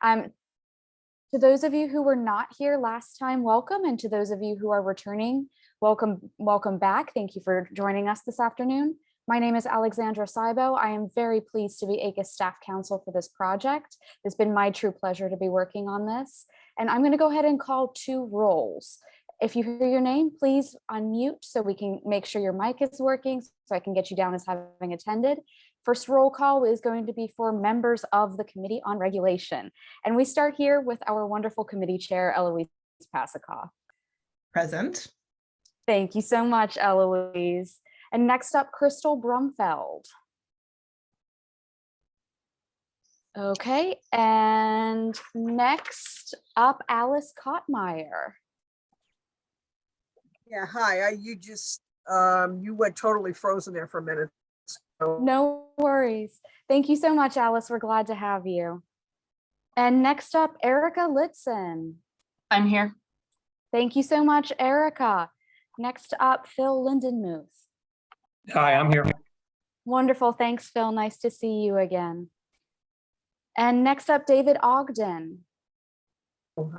Um, to those of you who were not here last time, welcome. And to those of you who are returning, welcome back. Thank you for joining us this afternoon. My name is Alexandra Saibo. I am very pleased to be ACUS staff counsel for this project. It's been my true pleasure to be working on this. And I'm going to go ahead and call two rolls. If you hear your name, please unmute so we can make sure your mic is working so I can get you down as having attended. First roll call is going to be for members of the Committee on Regulation. And we start here with our wonderful committee chair, Eloise Pasakoff. Present. Thank you so much, Eloise. And next up, Crystal Brumfeld. Okay, and next up, Alice Kottmeyer. Yeah, hi. You went totally frozen there for a minute. So. No worries. Thank you so much, Alice. We're glad to have you. And next up, Erica Litson. I'm here. Thank you so much, Erica. Next up, Phil Lindenmuth. Hi, I'm here. Wonderful. Thanks, Phil. Nice to see you again. And next up, David Ogden.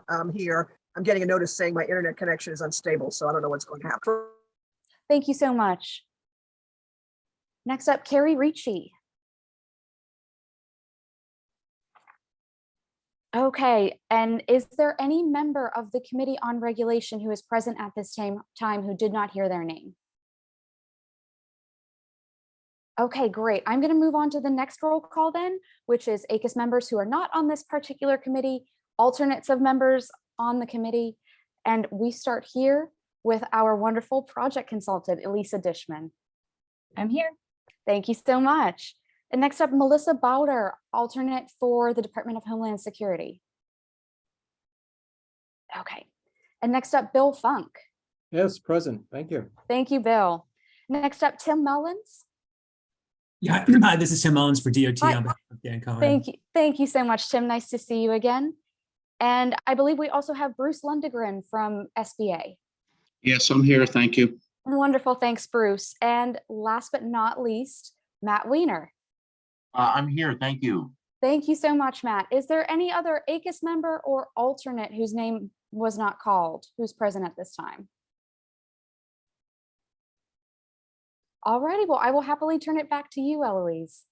I'm here. I'm getting a notice saying my internet connection is unstable, so I don't know what's going to happen. Thank you so much. Next up, Carrie Ricci. Okay, and is there any member of the Committee on Regulation who is present at this time who did not hear their name? Okay, great. I'm going to move on to the next roll call then, which is ACUS members who are not on this particular committee, alternates of members on the committee, and we start here with our wonderful project consultant, Elisa Dishman. I'm here. Thank you so much. And next up, Melissa Bowder, alternate for the Department of Homeland Security. Okay. And next up, Bill Funk. Yes, present. Thank you. Thank you, Bill. Next up, Tim Mullins. Yeah, hi, this is Tim Mullins for DOT Hi. on behalf of Dan Cohen. Thank you so much, Tim. Nice to see you again. And I believe we also have Bruce Lundegren from SBA. Yes, I'm here. Thank you. Wonderful. Thanks, Bruce. And last but not least, Matt Weiner. I'm here. Thank you. Thank you so much, Matt. Is there any other ACUS member or alternate whose name was not called, who's present at this time? All righty. Well, I will happily turn it back to you, Eloise.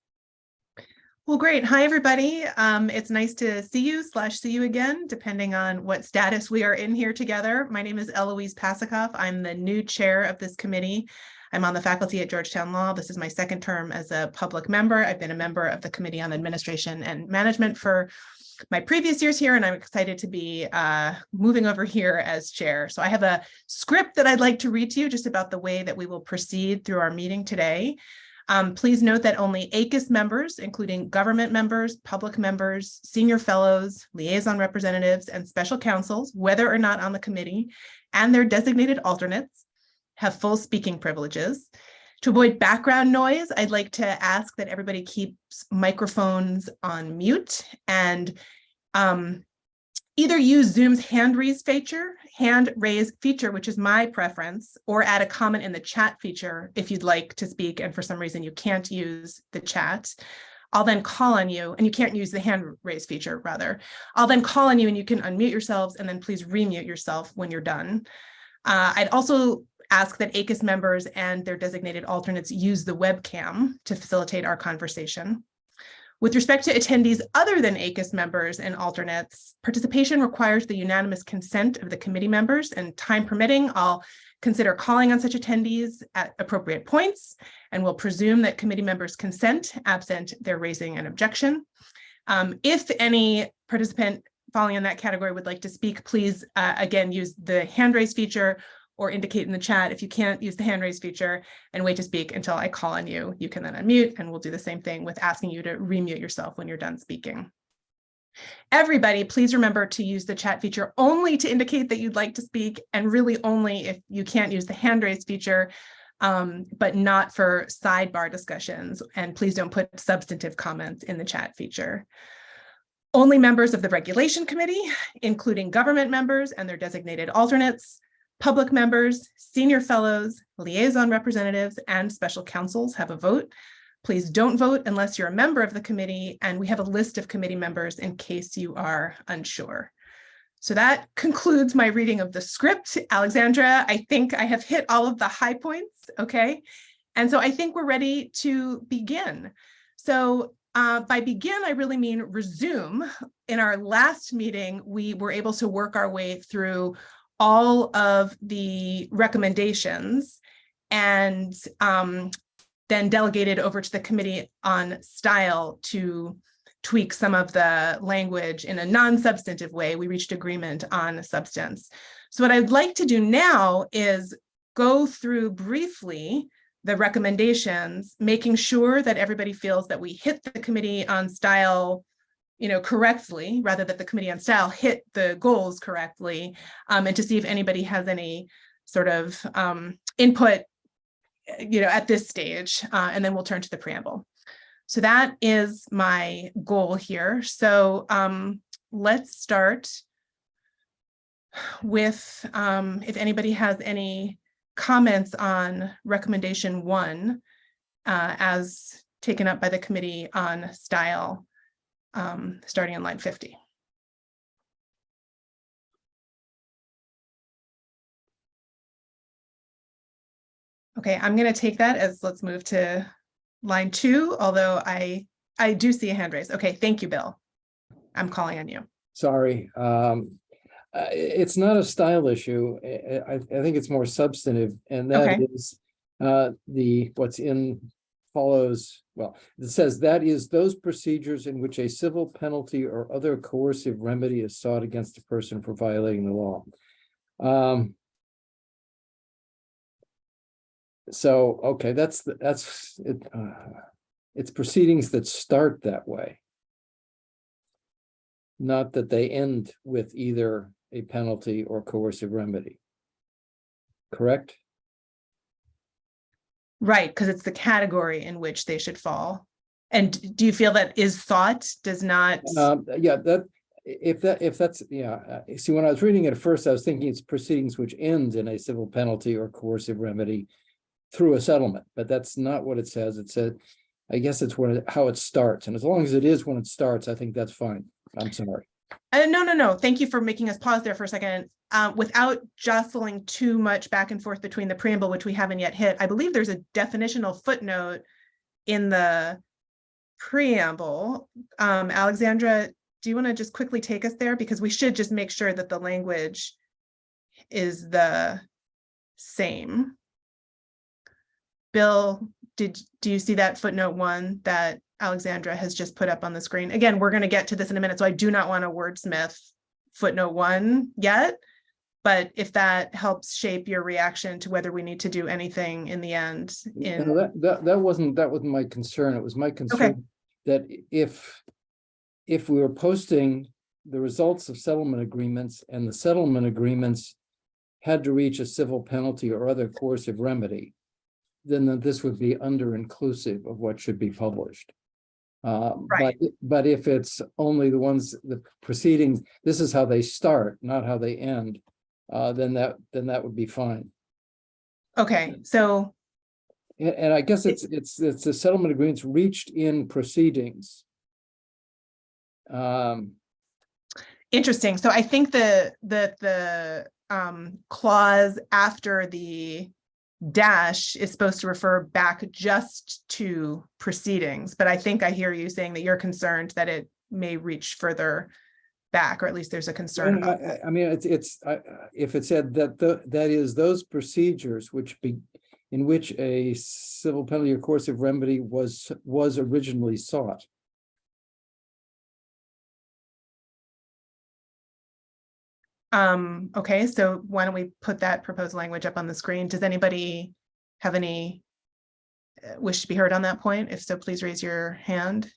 Well, great. Hi, everybody. It's nice to see you again, depending on what status we are in here together. My name is Eloise Pasakoff. I'm the new chair of this committee. I'm on the faculty at Georgetown Law. This is my second term as a public member. I've been a member of the Committee on Administration and Management for my previous years here, and I'm excited to be moving over here as chair. So I have a script that I'd like to read to you just about the way that we will proceed through our meeting today. Please note that only ACUS members, including government members, public members, senior fellows, liaison representatives, and special counsels, whether or not on the committee, and their designated alternates, have full speaking privileges. To avoid background noise, I'd like to ask that everybody keeps microphones on mute and either use Zoom's hand raise feature, which is my preference, or add a comment in the chat feature if you'd like to speak and for some reason you can't use the chat. I'll then call on you, and you can't use the hand raise feature, rather. I'll then call on you and you can unmute yourselves, and then please remute yourself when you're done. I'd also ask that ACUS members and their designated alternates use the webcam to facilitate our conversation. With respect to attendees other than ACUS members and alternates, participation requires the unanimous consent of the committee members, and time permitting, I'll consider calling on such attendees at appropriate points, and will presume that committee members consent absent their raising an objection. If any participant falling in that category would like to speak, please again use the hand raise feature or indicate in the chat. If you can't use the hand raise feature, and wait to speak until I call on you. You can then unmute, and we'll do the same thing with asking you to remute yourself when you're done speaking. Everybody, please remember to use the chat feature only to indicate that you'd like to speak, and really only if you can't use the hand raise feature, but not for sidebar discussions. And please don't put substantive comments in the chat feature. Only members of the Regulation Committee, including government members and their designated alternates, public members, senior fellows, liaison representatives, and special counsels have a vote. Please don't vote unless you're a member of the committee, and we have a list of committee members in case you are unsure. So that concludes my reading of the script. Alexandra, I think I have hit all of the high points, okay? And so I think we're ready to begin. So by begin, I really mean resume. In our last meeting, we were able to work our way through all of the recommendations and then delegated over to the Committee on Style to tweak some of the language in a non-substantive way. We reached agreement on substance. So what I'd like to do now is go through briefly the recommendations, making sure that everybody feels that we hit the Committee on Style, correctly, rather that the Committee on Style hit the goals correctly, and to see if anybody has any sort of input at this stage, and then we'll turn to the preamble. So that is my goal here. So let's start with if anybody has any comments on recommendation 1 as taken up by the Committee on Style, starting on line 50. Okay, I'm going to take that as let's move to line 2, although I do see a hand raised. Okay, thank you, Bill. I'm calling on you. Sorry. It's not a style issue. I think it's more substantive, and that Okay. is what's in follows. Well, it says that is those procedures in which a civil penalty or other coercive remedy is sought against a person for violating the law. So, okay, that's it. It's proceedings that start that way, not that they end with either a penalty or coercive remedy. Correct? Right, because it's the category in which they should fall. And do you feel that is sought does not? Yeah, if that's see, when I was reading it at first, I was thinking it's proceedings which ends in a civil penalty or coercive remedy through a settlement, but that's not what it says. It said, I guess it's how it starts, and as long as it is when it starts, I think that's fine. I'm sorry. No. Thank you for making us pause there for a second. Without jostling too much back and forth between the preamble, which we haven't yet hit, I believe there's a definitional footnote in the preamble. Alexandra, do you want to just quickly take us there? Because we should just make sure that the language is the same. Bill, do you see that footnote 1 that Alexandra has just put up on the screen? Again, we're going to get to this in a minute, so I do not want to wordsmith footnote 1 yet, but if that helps shape your reaction to whether we need to do anything in the end. That wasn't my concern. It was my concern that if we were posting the results of settlement agreements and the settlement agreements had to reach a civil penalty or other coercive remedy, then this would be under-inclusive of what should be published. Right. But if it's only the proceedings, this is how they start, not how they end, then that would be fine. Okay, so. And I guess it's the settlement agreements reached in proceedings. Interesting. So I think the clause after the dash is supposed to refer back just to proceedings, but I think I hear you saying that you're concerned that it may reach further back, or at least there's a concern about that. I mean, if it said that that is those procedures in which a civil penalty or coercive remedy was originally sought. Okay, so why don't we put that proposed language up on the screen? Does anybody have any wish to be heard on that point? If so, please raise your hand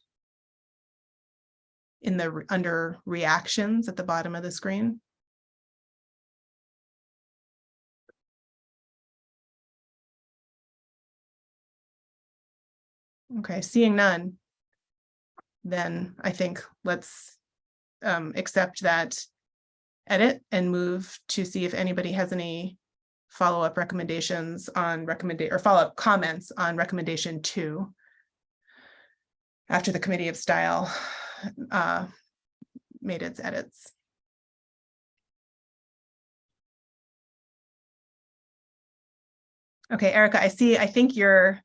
in the under reactions at the bottom of the screen. Okay, seeing none, then I think let's accept that edit and move to see if anybody has any follow-up recommendations on follow-up comments on recommendation 2. after the Committee of Style made its edits. Okay, Erica, I think your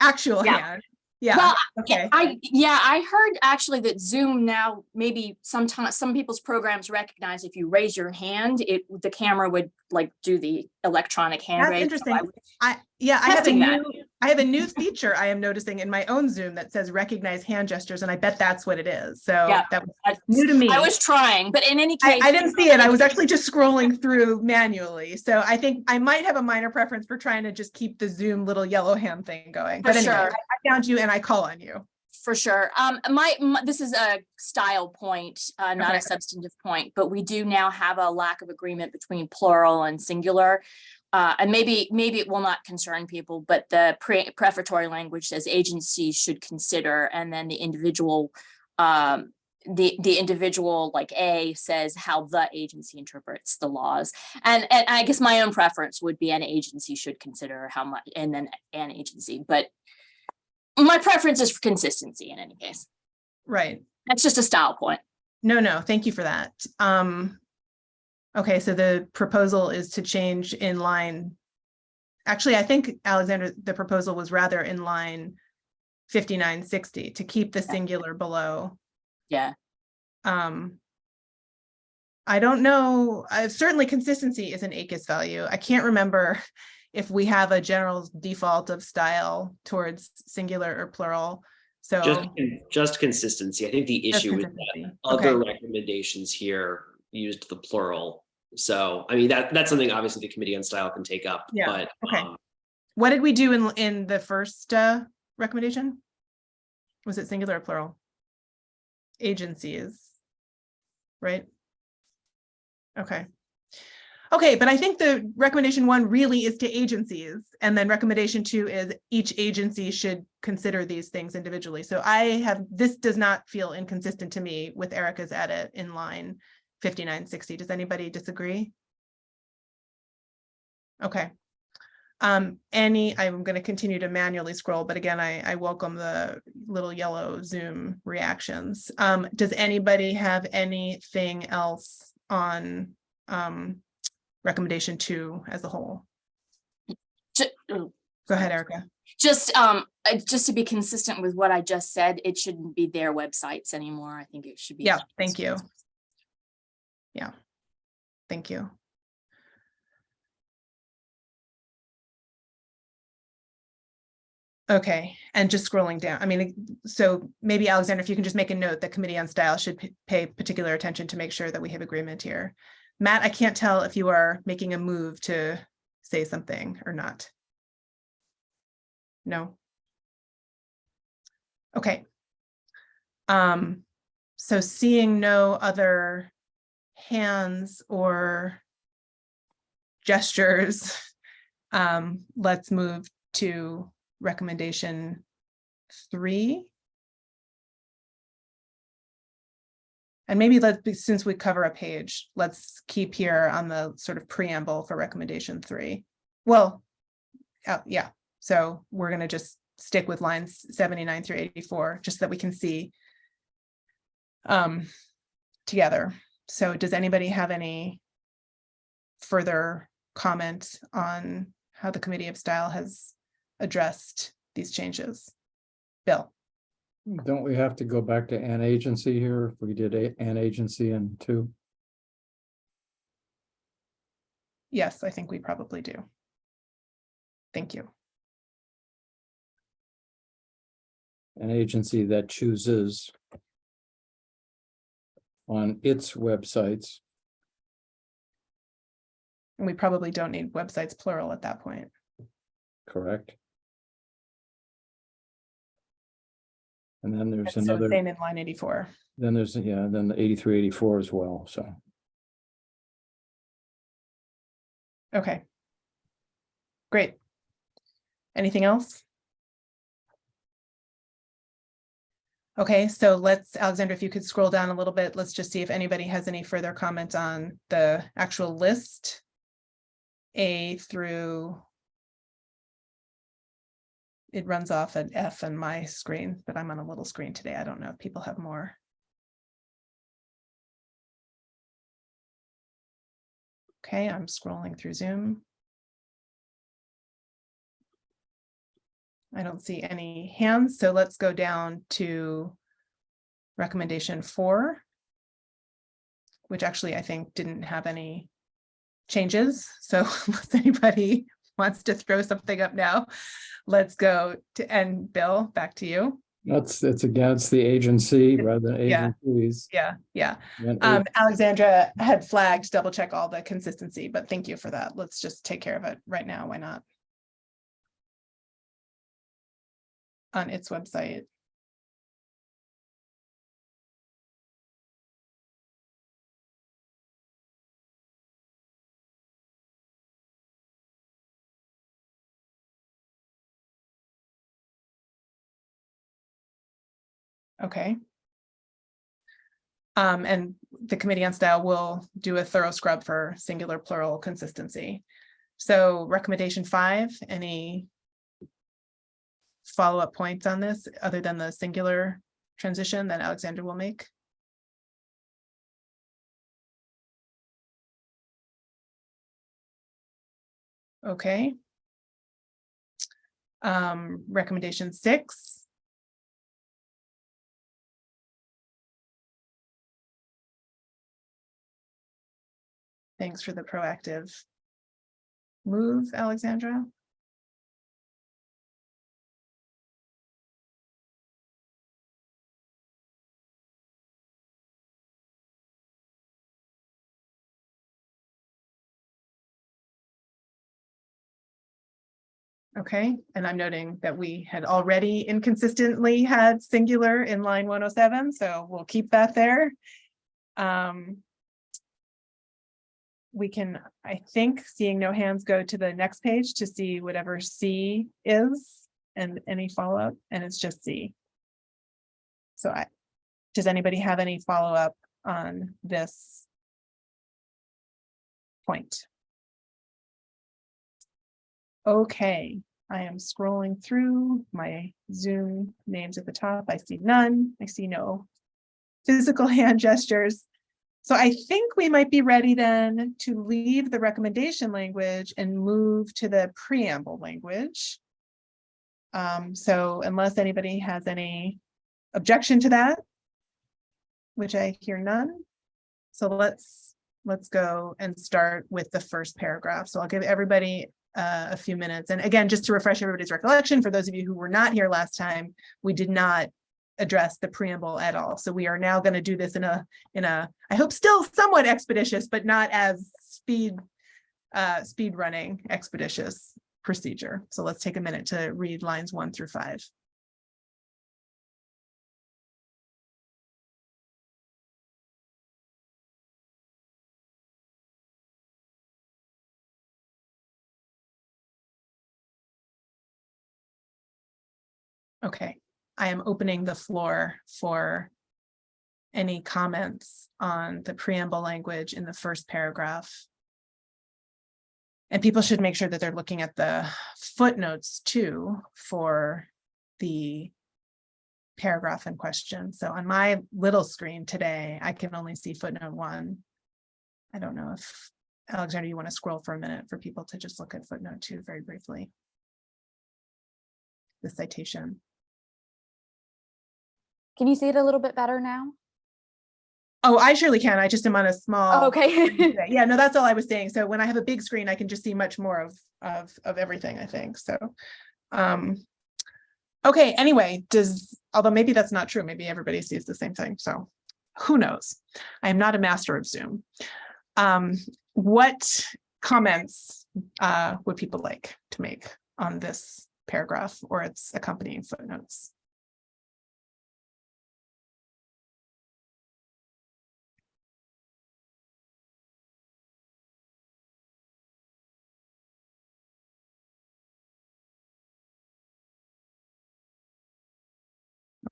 actual Yeah. hand. Yeah, Well, okay. I heard actually that Zoom now, maybe sometimes some people's programs recognize if you raise your hand, the camera would like do the electronic hand That's raise. So interesting. I was I testing that. have a new feature I am noticing in my own Zoom that says recognize hand gestures, and I bet that's what it is. So Yeah. that was new to me. I was trying, but in any case. I didn't see it. I was actually just scrolling through manually. So I think I might have a minor preference for trying to just keep the Zoom little yellow hand thing going. But For anyway, sure. I found you and I call on you. For sure. This is a style point, not Okay. a substantive point, but we do now have a lack of agreement between plural and singular. And maybe it will not concern people, but the prefatory language says agencies should consider, and then the individual, the individual like A says how the agency interprets the laws. And I guess my own preference would be an agency should consider how much, and then an agency, but my preference is for consistency in any case. Right. That's just a style point. No, thank you for that. Okay, so the proposal is to change in line. Actually, I think, Alexander, the proposal was rather in line 5960 to keep the singular below. Yeah. I don't know. Certainly consistency is an ACUS value. I can't remember if we have a general default of style towards singular or plural. So just consistency. I think the just issue is that consistency. other Okay. recommendations here used the plural. So I mean that's something obviously the Committee on Style can take up. Yeah, But okay. What did we do in the first recommendation? Was it singular or plural? Agencies, right? Okay. Okay, but I think the recommendation 1 really is to agencies, and then recommendation 2 is each agency should consider these things individually. So this does not feel inconsistent to me with Erica's edit in line 5960. Does anybody disagree? Okay. I'm going to continue to manually scroll, but again, I welcome the little yellow Zoom reactions. Does anybody have anything else on recommendation 2 as a whole? Go ahead, Erica. Just to be consistent with what I just said, it shouldn't be their websites anymore. I think it should be. Yeah, thank you. Yeah, thank you. Okay, and just scrolling down, I mean, so maybe Alexander, if you can just make a note that Committee on Style should pay particular attention to make sure that we have agreement here. Matt, I can't tell if you are making a move to say something or not. No. Okay. So seeing no other hands or gestures, let's move to recommendation 3. And maybe since we cover a page, let's keep here on the sort of preamble for recommendation 3. Well, yeah, so we're going to just stick with lines 79 through 84, just so that we can see together. So does anybody have any further comment on how the Committee of Style has addressed these changes? Bill? Don't we have to go back to an agency here if we did an agency in 2? Yes, I think we probably do. Thank you. An agency that chooses on its websites. And we probably don't need websites plural at that point. Correct. And then there's And so another, same in line 84. then there's, yeah, then the 83, 84 as well, so. Okay. Great. Anything else? Okay, so Alexander, if you could scroll down a little bit, let's just see if anybody has any further comment on the actual list, A through it runs off an F on my screen, but I'm on a little screen today. I don't know if people have more. Okay, I'm scrolling through Zoom. I don't see any hands, so let's go down to recommendation 4, which actually I think didn't have any changes. So unless anybody wants to throw something up now, let's go to, and Bill, back to you. It's against the agency rather than Yeah. agencies. Yeah. And Alexandra had flagged double check all the consistency, but thank you for that. Let's just take care of it right now. Why not? On its website. Okay. And the Committee on Style will do a thorough scrub for singular plural consistency. So recommendation 5, any follow-up points on this other than the singular transition that Alexandra will make? Okay. Recommendation 6. Thanks for the proactive move, Alexandra. Okay, and I'm noting that we had already inconsistently had singular in line 107, so we'll keep that there. We can, I think, seeing no hands, go to the next page to see whatever C is and any follow-up, and it's just C. So does anybody have any follow-up on this point? Okay, I am scrolling through my Zoom names at the top. I see none. I see no physical hand gestures. So I think we might be ready then to leave the recommendation language and move to the preamble language. So unless anybody has any objection to that, which I hear none. So let's go and start with the first paragraph. So I'll give everybody a few minutes. And again, just to refresh everybody's recollection, for those of you who were not here last time, we did not address the preamble at all. So we are now going to do this in a, I hope still somewhat expeditious, but not as speed running expeditious procedure. So let's take a minute to read lines 1 through 5. Okay, I am opening the floor for any comments on the preamble language in the first paragraph. And people should make sure that they're looking at the footnotes too for the paragraph in question. So on my little screen today, I can only see footnote 1. I don't know if, Alexander, you want to scroll for a minute for people to just look at footnote 2 very briefly. The citation. Can you see it a little bit better now? Oh, I surely can. I just am on a small. Oh, okay. Yeah, no, that's all I was saying. So when I have a big screen, I can just see much more of everything, I think. So, okay, anyway, although maybe that's not true. Maybe everybody sees the same thing. So who knows? I am not a master of Zoom. What comments would people like to make on this paragraph or its accompanying footnotes?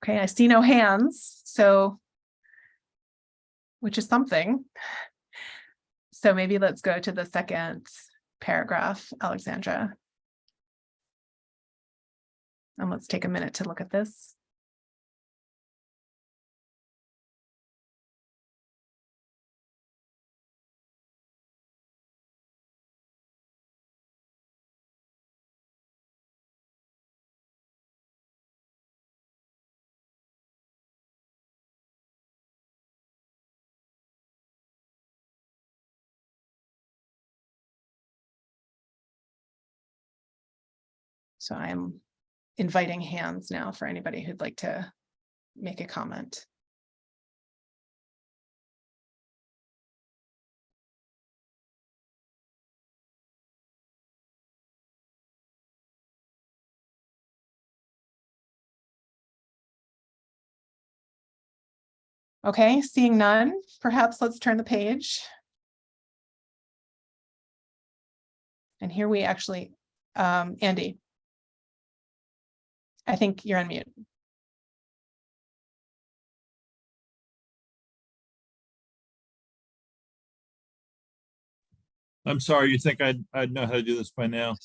Okay, I see no hands, so, which is something. So maybe let's go to the second paragraph, Alexandra. And let's take a minute to look at this. So I'm inviting hands now for anybody who'd like to make a comment. Okay, seeing none, perhaps let's turn the page. And here we actually, Andy, I think you're on mute. I'm sorry, you think I'd know how to do this by now.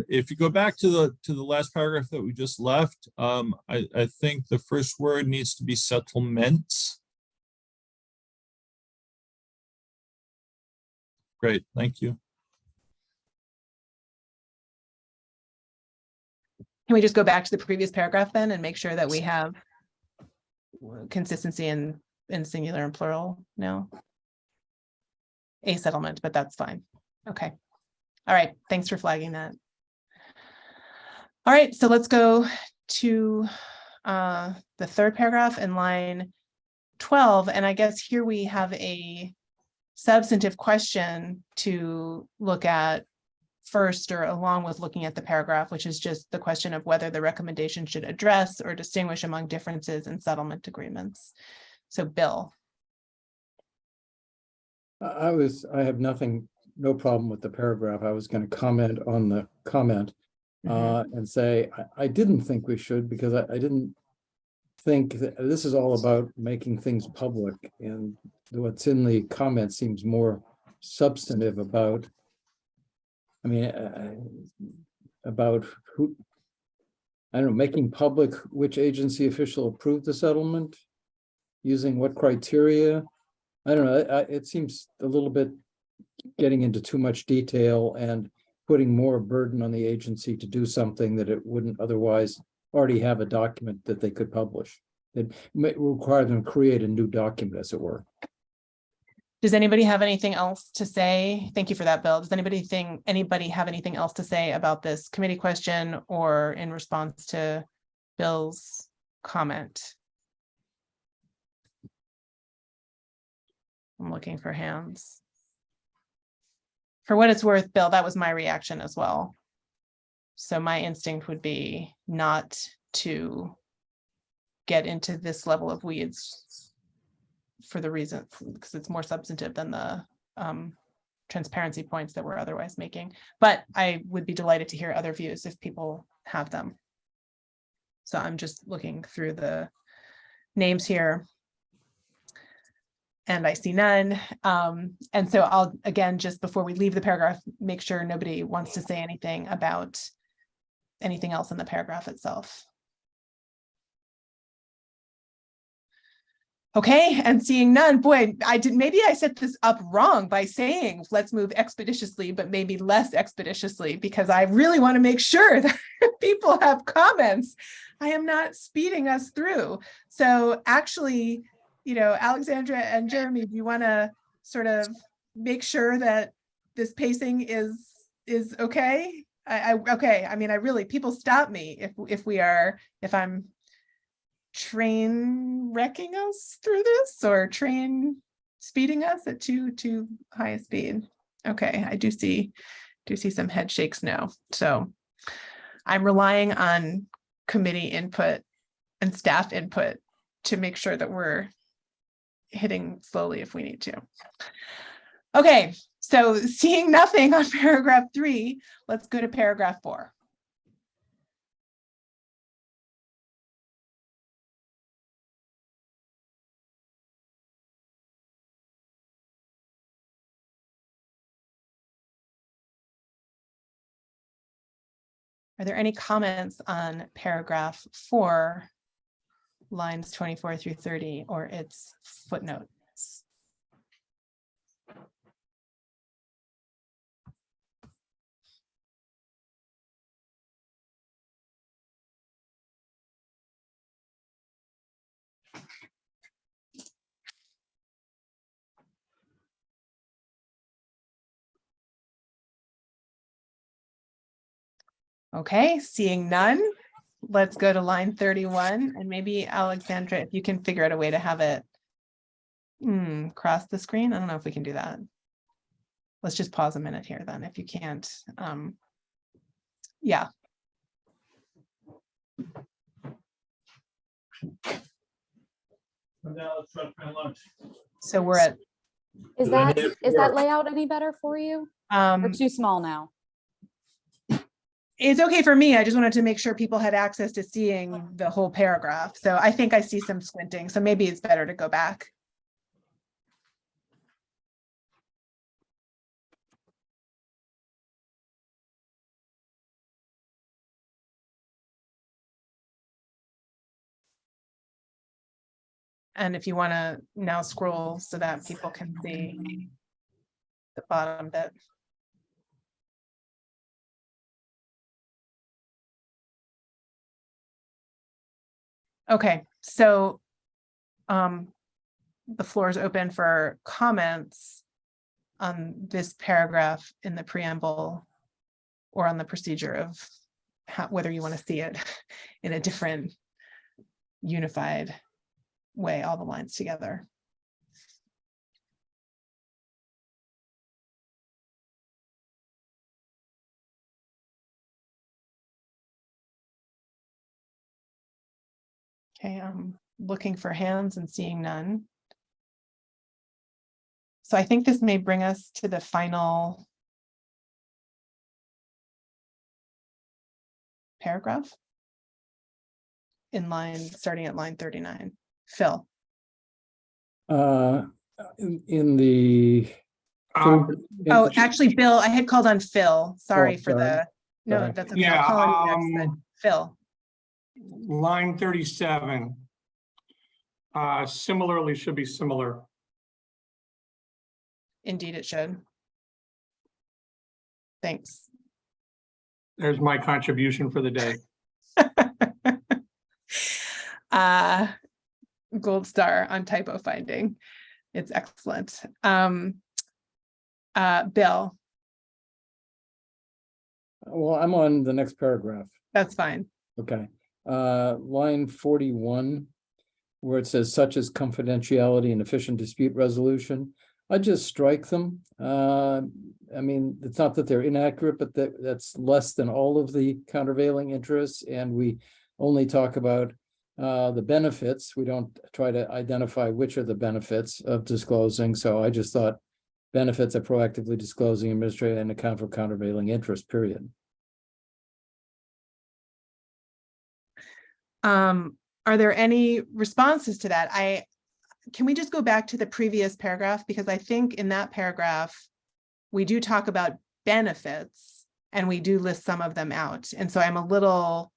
If you go back to the last paragraph that we just left, I think the first word needs to be settlements. Great, thank you. Can we just go back to the previous paragraph then and make sure that we have consistency in singular and plural now? A settlement, but that's fine. Okay. All right. Thanks for flagging that. All right. So let's go to the third paragraph in line 12. And I guess here we have a substantive question to look at first, or along with looking at the paragraph, which is just the question of whether the recommendation should address or distinguish among differences in settlement agreements. So Bill. I have no problem with the paragraph. I was going to comment on the comment and say, I didn't think we should, because I didn't think that this is all about making things public, and what's in the comment seems more substantive about, I mean, about who, I don't know, making public which agency official approved the settlement, using what criteria. I don't know, it seems a little bit getting into too much detail and putting more burden on the agency to do something that it wouldn't otherwise already have a document that they could publish. It may require them to create a new document, as it were. Does anybody have anything else to say? Thank you for that, Bill. Does anybody have anything else to say about this committee question or in response to Bill's comment? I'm looking for hands. For what it's worth, Bill, that was my reaction as well. So my instinct would be not to get into this level of weeds for the reason, because it's more substantive than the transparency points that we're otherwise making. But I would be delighted to hear other views if people have them. So I'm just looking through the names here. And I see none. And so I'll, again, just before we leave the paragraph, make sure nobody wants to say anything about anything else in the paragraph itself. Okay, and seeing none, boy, maybe I set this up wrong by saying, let's move expeditiously, but maybe less expeditiously, because I really want to make sure that people have comments. I am not speeding us through. So actually, you know, Alexandra and Jeremy, do you want to sort of make sure that this pacing is okay? Okay. I mean, I really, people stop me if I'm train wrecking us through this, or train speeding us at too high a speed. Okay, I do see some head shakes now. So I'm relying on committee input and staff input to make sure that we're hitting slowly if we need to. Okay, so seeing nothing on paragraph 3, let's go to paragraph 4. Are there any comments on paragraph 4, lines 24 through 30, or its footnotes? Okay, seeing none, let's go to line 31, and maybe Alexandra, if you can figure out a way to have it cross the screen. I don't know if we can do that. Let's just pause a minute here then, if you can't. Yeah. So we're at Is that layout any better for you? Or too small now? it's okay for me. I just wanted to make sure people had access to seeing the whole paragraph. So I think I see some squinting, so maybe it's better to go back. And if you want to now scroll so that people can see the bottom bit. Okay, so the floor is open for comments on this paragraph in the preamble or on the procedure of whether you want to see it in a different unified way, all the lines together. Okay, I'm looking for hands and seeing none. So I think this may bring us to the final paragraph in line, starting at line 39. Phil. In the. Oh, actually, Bill, I had called on Phil. Sorry for sorry. the, no, Sorry. that's okay. I'll call on you next, but Phil. Line 37. Similarly should be similar. Indeed, it should. Thanks. There's my contribution for the day. Gold star on typo finding. It's excellent. Bill. Well, I'm on the next paragraph. That's fine. Okay. Line 41, where it says such as confidentiality and efficient dispute resolution. I just strike them. I mean, it's not that they're inaccurate, but that's less than all of the countervailing interests. And we only talk about the benefits. We don't try to identify which are the benefits of disclosing. So I just thought benefits of proactively disclosing administrative and account for countervailing interest, period. Are there any responses to that? Can we just go back to the previous paragraph? Because I think in that paragraph, we do talk about benefits and we do list some of them out. And so I'm a little,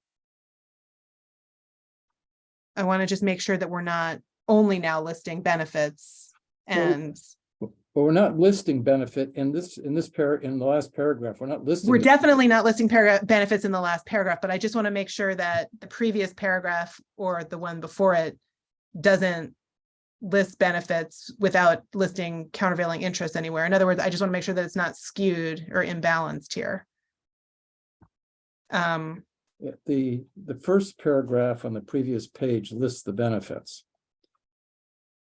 I want to just make sure that we're not only now listing benefits and. But we're not listing benefit in the last paragraph. We're not listing. We're definitely not listing benefits in the last paragraph, but I just want to make sure that the previous paragraph or the one before it doesn't list benefits without listing countervailing interest anywhere. In other words, I just want to make sure that it's not skewed or imbalanced here. The first paragraph on the previous page lists the benefits.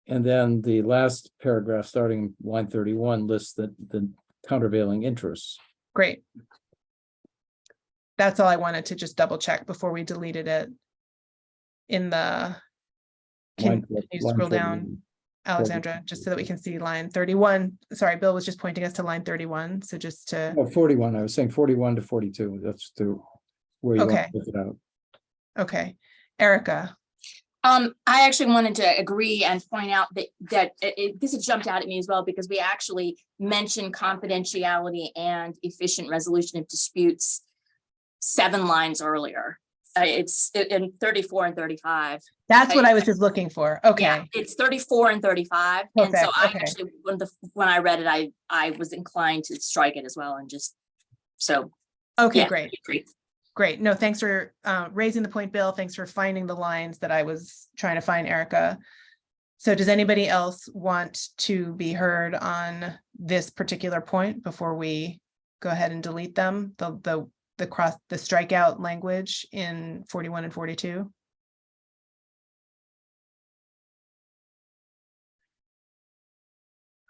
And then the last paragraph, starting line 31, lists the countervailing interests. Great. That's all I wanted to just double check before we deleted it in the, can you scroll down, Alexandra, just so that we can see line 31. Sorry, Bill was just pointing us to line 31. So just to. Oh, 41, I was saying 41 to 42. That's where you want to put it out. Okay, Erica. I actually wanted to agree and point out that this has jumped out at me as well, because we actually mentioned confidentiality and efficient resolution of disputes 7 lines earlier. It's in 34 and 35. That's what I was just looking for. Yeah, Okay. it's 34 and 35. And so Perfect, I okay. actually, when I read it, I was inclined to strike it as well and just, so. Okay, yeah, great. agree. Great. No, thanks for raising the point, Bill. Thanks for finding the lines that I was trying to find, Erica. So does anybody else want to be heard on this particular point before we go ahead and delete them? The strikeout language in 41 and 42?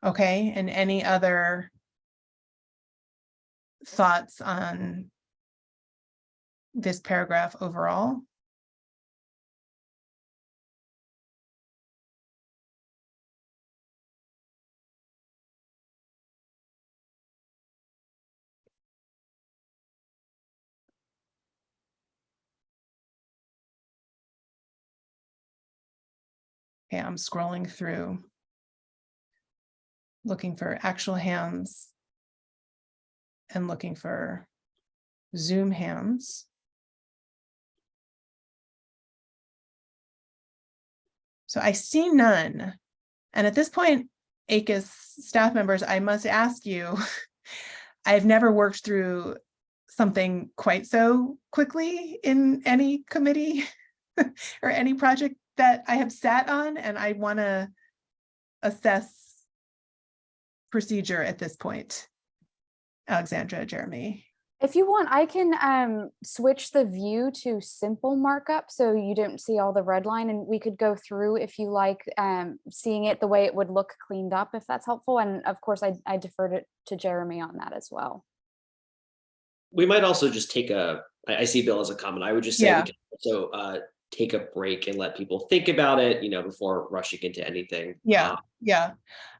Okay, and any other thoughts on this paragraph overall? Okay, I'm scrolling through, looking for actual hands and looking for Zoom hands. So I see none. And at this point, ACUS staff members, I must ask you, I've never worked through something quite so quickly in any committee or any project that I have sat on, and I want to assess procedure at this point. Alexandra, Jeremy. If you want, I can switch the view to simple markup so you don't see all the red line, and we could go through if you like seeing it the way it would look cleaned up, if that's helpful. And of course, I deferred it to Jeremy on that as well. We might also just take I see Bill as a comment. I would just say Yeah. we can also take a break and let people think about it, before rushing into anything. Yeah, yeah.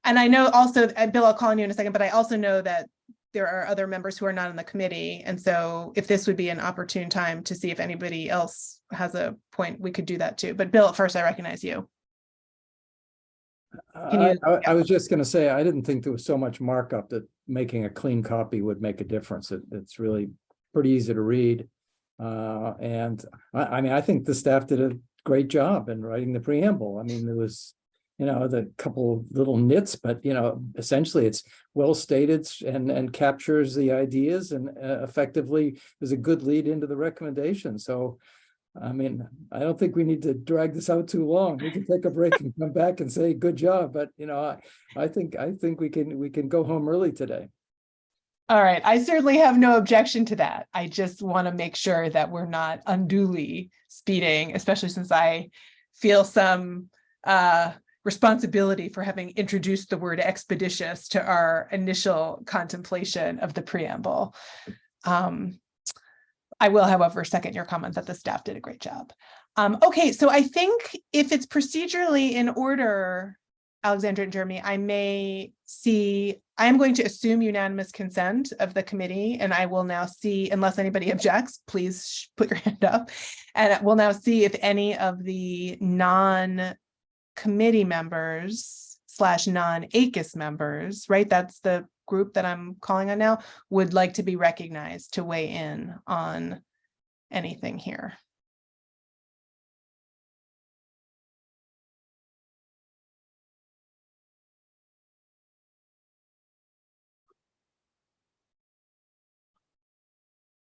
And I know also, Bill, I'll call on you in a second, but I also know that there are other members who are not in the committee. And so if this would be an opportune time to see if anybody else has a point, we could do that too. But Bill, first, I recognize you. I was just going to say, I didn't think there was so much markup that making a clean copy would make a difference. It's really pretty easy to read. And I mean, I think the staff did a great job in writing the preamble. I mean, there was, the couple of little nits, but, essentially it's well stated and captures the ideas and effectively is a good lead into the recommendation. So, I mean, I don't think we need to drag this out too long. We can take a break and come back and say, good job. But, I think we can go home early today. All right, I certainly have no objection to that. I just want to make sure that we're not unduly speeding, especially since I feel some responsibility for having introduced the word expeditious to our initial contemplation of the preamble. I will, however, second your comment that the staff did a great job. Okay, so I think if it's procedurally in order, Alexandra and Jeremy, I am going to assume unanimous consent of the committee, and I will now see, unless anybody objects, please put your hand up, and we'll now see if any of the non-committee members / non-ACUS members, right? That's the group that I'm calling on now, would like to be recognized to weigh in on anything here.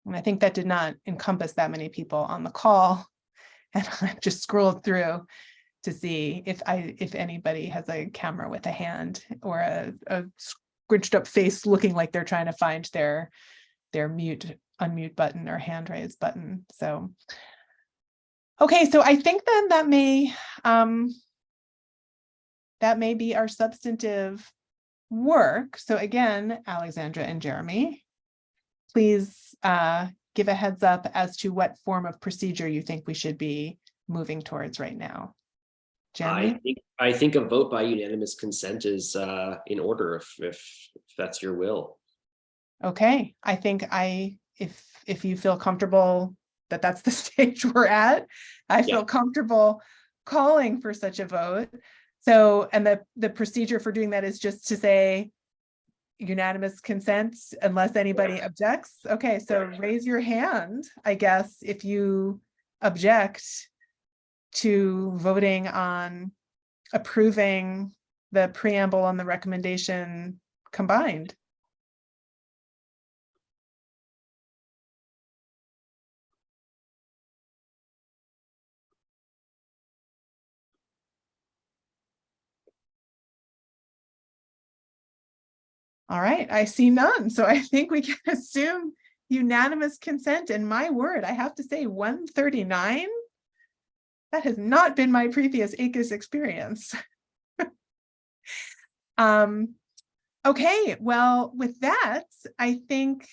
And I think that did not encompass that many people on the call. And I just scrolled through to see if anybody has a camera with a hand or a squinched up face looking like they're trying to find their unmute button or hand raise button. So, okay, so I think then that may be our substantive work. So again, Alexandra and Jeremy, please give a heads up as to what form of procedure you think we should be moving towards right now. Jeremy? I think a vote by unanimous consent is in order if that's your will. Okay, I think if you feel comfortable that that's the stage we're at, I feel comfortable calling for such a vote. So, and the procedure for doing that is just to say, unanimous consent unless anybody objects. Okay, so raise your hand, I guess, if you object to voting on approving the preamble and the recommendation combined. All right, I see none. So I think we can assume unanimous consent. And my word, I have to say 139. That has not been my previous ACUS experience. Okay, well, with that, I think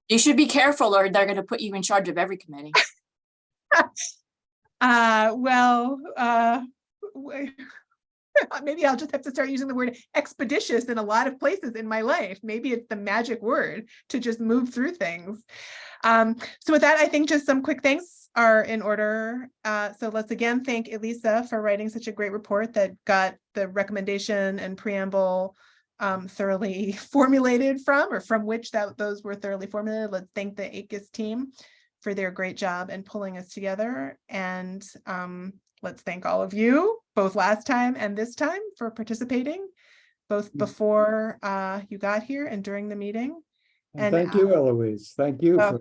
You should be careful or they're going to put you in charge of every committee. maybe I'll just have to start using the word expeditious in a lot of places in my life. Maybe it's the magic word to just move through things. So with that, I think just some quick things are in order. So let's again thank Elisa for writing such a great report that got the recommendation and preamble thoroughly formulated from which those were thoroughly formulated. Let's thank the ACUS team for their great job in pulling us together. And let's thank all of you, both last time and this time, for participating, both before you got here and during the meeting. And thank you, Eloise. Thank you for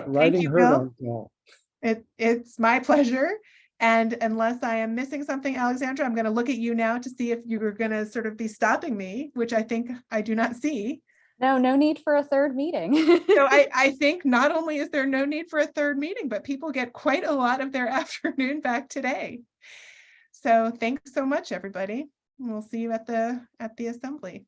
writing you, her Bill. down call. It's my pleasure. And unless I am missing something, Alexandra, I'm going to look at you now to see if you're going to sort of be stopping me, which I think I do not see. No need for a third meeting. So I think not only is there no need for a third meeting, but people get quite a lot of their afternoon back today. So thanks so much, everybody. We'll see you at the assembly.